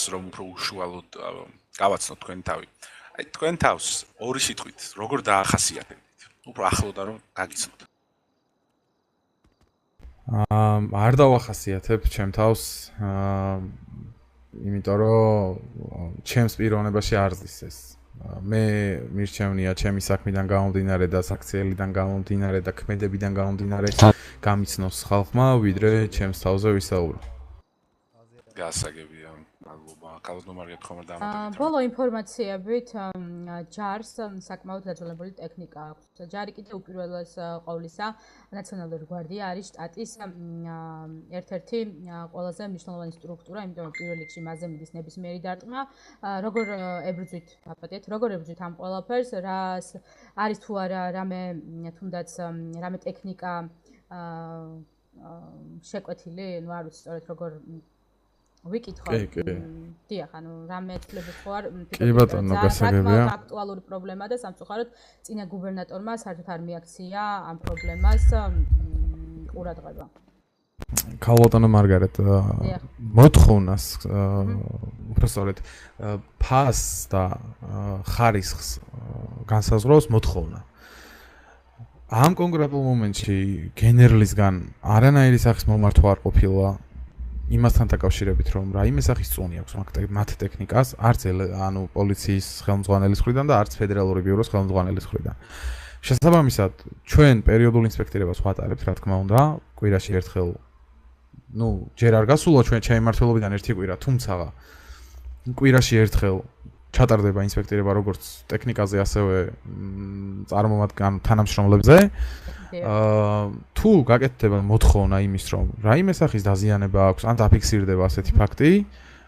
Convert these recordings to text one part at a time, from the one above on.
რომ უფრო უშუალოდ გავაცნოთ თქვენი თავი. აი თქვენ თავს ორი სიტყვით როგორ დაახასიათებთ? უფრო ახლოდან რომ გაგიცნოთ. არ დავახასიათებ ჩემ თავს, იმიტომ რომ ჩემს პიროვნებაში არ ზის ეს. მე მირჩევნია ჩემი საქმიდან გამომდინარე და საქციელიდან გამომდინარე და ქმედებიდან გამომდინარე გამიცნოს ხალხმა, ვიდრე ჩემს თავზე ვისაუბრო. გასაგებია, მადლობა. კალოდნო მარგეთ ხომ დამატებით. ბოლო ინფორმაციებით ჯარს საკმაოდ დაძველებული ტექნიკა აქვს. ჯარი კიდევ უპირველეს ყოვლისა ნაციონალური გვარდია არის შტატის ერთ-ერთი ყველაზე მნიშვნელოვანი სტრუქტურა, იმიტომ რომ პირველ რიგში მასზე მიდის ნებისმიერი დარტყმა. როგორ ებრძვით, აპატიეთ, როგორ ებრძვით ამ ყველაფერს, რას არის თუ არა რამე თუნდაც რამე ტექნიკა შეკვეთილი, ნუ არ ვიცი სწორედ როგორ ვიკითხავ. დიახ, ანუ რამე ეთქლებით ხო არ კი ბატონო, გასაგებია. აქტუალური პრობლემა და სამწუხაროდ წინა გუბერნატორმა საერთოდ არ მიაქცია ამ პრობლემას ყურადღება. ქალბატონო მარგარეთ, მოთხოვნას უფრო სწორედ ფასს და ხარისხს განსაზღვრავს მოთხოვნა. ამ კონკრეტულ მომენტში გენერლისგან არანაირი სახის მომართვა არ ყოფილა იმასთან დაკავშირებით, რომ რაიმე სახის წუნი აქვს მათ ტექნიკას, არც ანუ პოლიციის ხელმძღვანელის მხრიდან და არც ფედერალური ბიუროს ხელმძღვანელის მხრიდან. შესაბამისად, ჩვენ პერიოდულ ინსპექტირებას ვატარებთ, რა თქმა უნდა, კვირაში ერთხელ. ნუ ჯერ არ გასულა ჩემი მმართველობიდან ერთი კვირა, თუმცა კვირაში ერთხელ ჩატარდება ინსპექტირება როგორც ტექნიკაზე, ასევე თანამშრომლებზე. თუ გაკეთდება მოთხოვნა იმის, რომ რაიმე სახის დაზიანება აქვს, ან დაფიქსირდება ასეთი ფაქტი,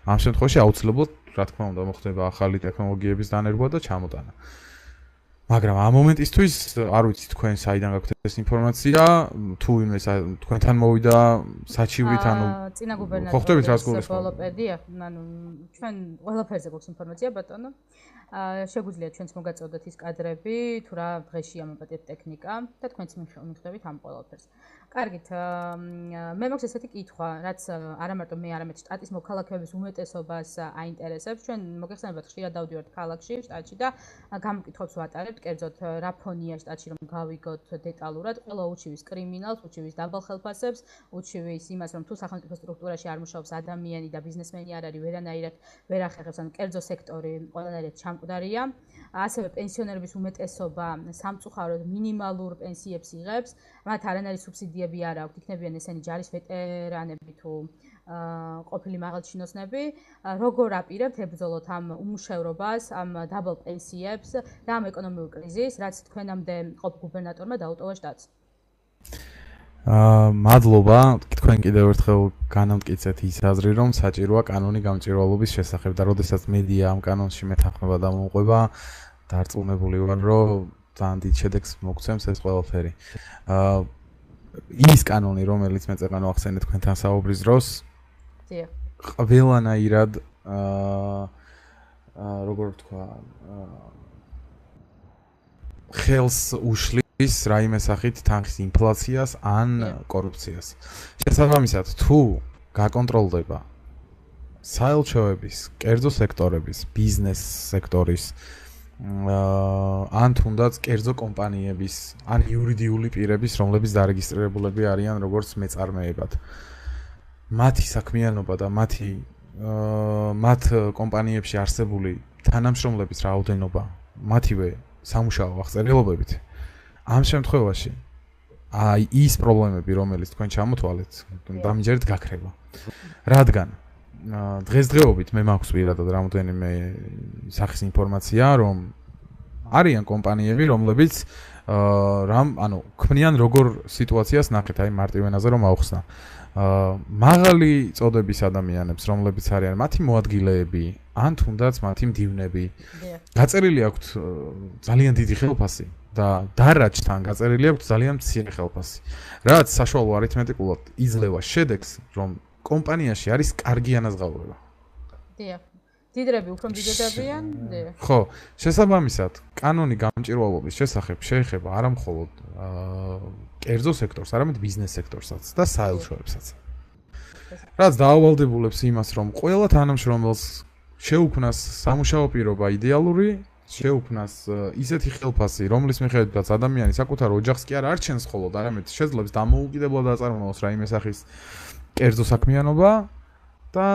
ამ შემთხვევაში აუცილებლად, რა თქმა უნდა, მოხდება ახალი ტექნოლოგიების დანერგვა და ჩამოტანა. მაგრამ ამ მომენტისთვის არ ვიცი თქვენ საიდან გაქვთ ეს ინფორმაცია, თუ ვინმე თქვენთან მოვიდა საჩივრით, ანუ წინა გუბერნატორი ხო ხვდებით რას გულისხმობ? ბოლოპედია, ანუ ჩვენ ყველაფერზე გვაქვს ინფორმაცია, ბატონო. შეგვიძლია ჩვენც მოგაწოდოთ ის კადრები, თუ რა დღეში ამაპატეთ ტექნიკა და თქვენც მიხვდებით ამ ყველაფერს. კარგით, მე მაქვს ესეთი კითხვა, რაც არა მარტო მე, არამედ შტატის მოქალაქეების უმეტესობას აინტერესებს. ჩვენ მოგეხსენებათ, ხშირად დავდივართ ქალაქში, შტატში და გამოკითხვებს ვატარებთ, კერძოდ რა ფონია შტატში, რომ გავიგოთ დეტალურად, ყველა უჩივის კრიმინალს, უჩივის დაბალ ხელფასებს, უჩივის იმას, რომ თუ სახელმწიფო სტრუქტურაში არ მუშაობს ადამიანი და ბიზნესმენი არ არის, ვერანაირად ვერ ახერხებს, ან კერძო სექტორი ყველანაირად ჩამკვდარია. ასევე პენსიონერების უმეტესობა სამწუხაროდ მინიმალურ პენსიებს იღებს, მათ არანაირი სუბსიდიები არ აქვთ, იქნებიან ესენი ჯარის ვეტერანები თუ ყოფილი მაღალჩინოსნები. როგორ აპირებთ ებრძოლოთ ამ უმუშევრობას, ამ დაბალ პენსიებს და ამ ეკონომიურ კრიზისს, რაც თქვენამდე ყოფ გუბერნატორმა დაუტოვა შტატს? მადლობა, თქვენ კიდევ ერთხელ განამტკიცეთ ის აზრი, რომ საჭიროა კანონი გამჭვირვალობის შესახებ და როდესაც მედია ამ კანონში მეთანხმება და მომყვება, დარწმუნებული ვარ, რომ ძალიან დიდ შედეგს მოგცემს ეს ყველაფერი. ის კანონი, რომელიც მე წეგანო ახსენე თქვენთან საუბრის დროს, ყველანაირად როგორ ვთქვა, ხელს უშლის რაიმე სახით თანხის ინფლაციას ან კორუფციას. შესაბამისად, თუ გაკონტროლდება საელჩოების, კერძო სექტორების, ბიზნეს სექტორის ან თუნდაც კერძო კომპანიების, ან იურიდიული პირების, რომლებიც დარეგისტრირებულები არიან როგორც მეწარმეებად. მათი საქმიანობა და მათ კომპანიებში არსებული თანამშრომლების რაოდენობა, მათივე სამუშაო აღწერილობებით. ამ შემთხვევაში აი ის პრობლემები, რომელიც თქვენ ჩამოთვალეთ, დამჯერად გაქრება. რადგან დღესდღეობით მე მაქვს პირადად რამოდენიმე სახის ინფორმაცია, რომ არიან კომპანიები, რომლებიც ქმნიან როგორ სიტუაციას ნახეთ, აი მარტივენაზე რომ ავხსნა. მაღალი წოდების ადამიანებს, რომლებიც არიან მათი მოადგილეები, ან თუნდაც მათი მდივნები, გაწერილი აქვთ ძალიან დიდი ხელფასი და დარაჯთან გაწერილი აქვთ ძალიან მცირე ხელფასი. რაც საშუალო არითმეტიკულად იძლევა შედეგს, რომ კომპანიაში არის კარგი ანაზღაურება. დიახ. დიდრები უფრო დიდებიან, დიახ. ხო, შესაბამისად, კანონი გამჭვირვალობის შესახებ შეეხება არა მხოლოდ კერძო სექტორს, არამედ ბიზნეს სექტორსაც და საელჩოებსაც. რაც დაავალდებულებს იმას, რომ ყველა თანამშრომელს შეუქმნას სამუშაო პირობა იდეალური, შეუქმნას ისეთი ხელფასი, რომლის მიხედვითაც ადამიანი საკუთარ ოჯახს კი არ არჩენს მხოლოდ, არამედ შეძლებს დამოუკიდებლად აწარმოოს რაიმე სახის კერძო საქმიანობა და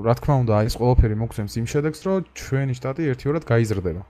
რა თქმა უნდა, ეს ყველაფერი მოგცემს იმ შედეგს, რომ ჩვენი შტატი ერთიორად გაიზრდება.